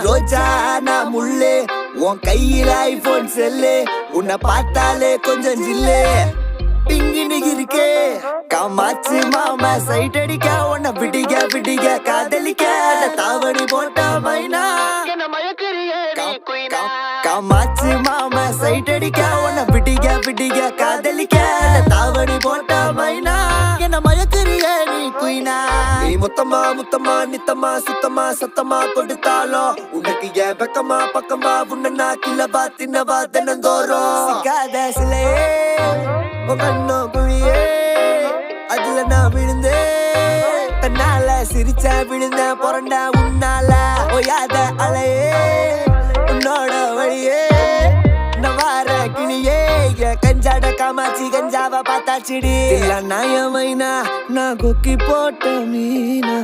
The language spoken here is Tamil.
ரோஜா நான் முள்ளு உன் கையில ஐபோன் செல்லு உன்னை பார்த்தாலே கொஞ்சம் ஜில்லு பிங்கினு இருக்கே காமாச்சு மாமா சைட் அடிக்க உன்னை பிடிக்க பிடிக்க காதலிக்க தாவணி போட்ட மைனா காமாச்சு மாமா சைட் அடிக்க உன்னை பிடிக்க பிடிக்க காதலிக்க தாவணி போட்ட மைனா என்ன மயக்கிறிய நீ குயினா நீ முத்தமா முத்தமா நித்தமா சுத்தமா சத்தமா கொடுத்தாலும் உனக்கு ஏன் பக்கமா பக்கமா உன்ன கிளவா தின்னவா தினந்தோறும் சிக்காத சிலையே கண்ணோ குழியே அதுல நான் விழுந்தேன் தன்னால சிரிச்சா விழுந்த புரண்ட உன்னால ஓயாத அலையே உன்னோட வழியே நவார கிளியே கஞ்சாட காமாச்சி கஞ்சாவ பார்த்தாச்சிடி இல்ல நாயமைனா நான் கொக்கி போட்ட மீனா